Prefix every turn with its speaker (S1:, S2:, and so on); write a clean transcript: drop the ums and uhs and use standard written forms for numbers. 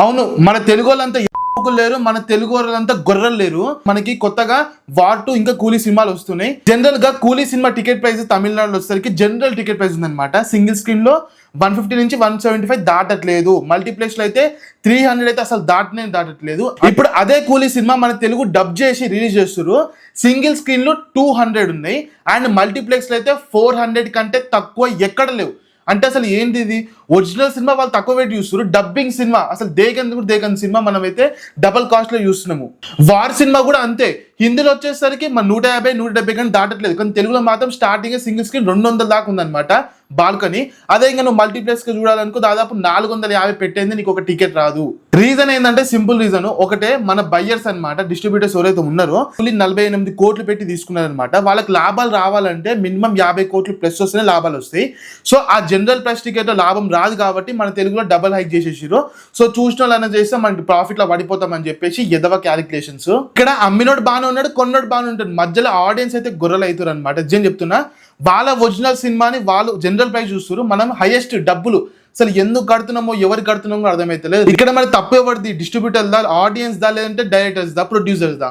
S1: అవును, మన తెలుగు వాళ్ళంతా లేరు, మన తెలుగు వాళ్ళంతా గొర్రెలు లేరు. మనకి కొత్తగా వార్ 2 ఇంకా కూలీ సినిమాలు వస్తున్నాయి. జనరల్ గా కూలీ సినిమా టికెట్ ప్రైస్ తమిళనాడులో వచ్చేసరికి జనరల్ టికెట్ ప్రైస్ ఉందన్నమాట. సింగిల్ స్క్రీన్ లో 150 నుంచి 175 దాటట్లేదు. మల్టీప్లెక్స్ లో అయితే 300 అయితే అసలు దాటట్లేదు. ఇప్పుడు అదే కూలీ సినిమా మన తెలుగు డబ్ చేసి రిలీజ్ చేస్తారు. సింగిల్ స్క్రీన్ లో 200 ఉన్నాయి అండ్ మల్టీప్లెక్స్ లో అయితే 400 కంటే తక్కువ ఎక్కడ లేవు. అంటే అసలు ఏంటి ఇది? ఒరిజినల్ సినిమా వాళ్ళు తక్కువ వెయిట్ చూస్తారు, డబ్బింగ్ సినిమా అసలు దేగన్ సినిమా మనమైతే డబల్ కాస్ట్ లో చూస్తున్నాము. వార్ సినిమా కూడా అంతే. హిందీలో వచ్చేసరికి మన 150, 170 కానీ దాటట్లేదు, కానీ తెలుగులో మాత్రం స్టార్టింగ్ సింగిల్ స్క్రీన్ 200 దాకా ఉందన్నమాట బాల్కనీ. అదే ఇంకా నువ్వు మల్టీప్లెక్స్ కి చూడాలనుకో దాదాపు 450 పెట్టేంది నీకు ఒక టికెట్ రాదు. రీజన్ ఏంటంటే సింపుల్ రీజన్ ఒకటే, మన బయ్యర్స్ అనమాట, డిస్ట్రిబ్యూటర్స్ ఎవరైతే ఉన్నారో 48 కోట్లు పెట్టి తీసుకున్నారనమాట. వాళ్ళకి లాభాలు రావాలంటే మినిమం 50 కోట్లు ప్లస్ వస్తేనే లాభాలు వస్తాయి. సో ఆ జనరల్ ప్రైస్ టికెట్ లో లాభం రాదు కాబట్టి మన తెలుగులో డబల్ హైక్ చేసేసారు. సో చూసిన వాళ్ళు చేస్తే మనకి ప్రాఫిట్ లో పడిపోతామని చెప్పేసి ఎదవ క్యాలిక్యులేషన్స్. ఇక్కడ అమ్మినోడు బాగానే ఉన్నాడు, కొన్నోడు బాగానే ఉంటాడు, మధ్యలో ఆడియన్స్ అయితే గొర్రెలు అవుతారు అనమాట. నిజం చెప్తున్నా, వాళ్ళ ఒరిజినల్ సినిమాని వాళ్ళు జనరల్ ప్రైస్ చూస్తారు, మనం హైయెస్ట్ డబ్బులు అసలు ఎందుకు కడుతున్నామో ఎవరు కడుతున్నామో అర్థమైతే లేదు. ఇక్కడ మరి తప్పు ఎవరిది? డిస్ట్రిబ్యూటర్ దా, ఆడియన్స్ దా, లేదంటే డైరెక్టర్స్ దా, ప్రొడ్యూసర్స్ దా?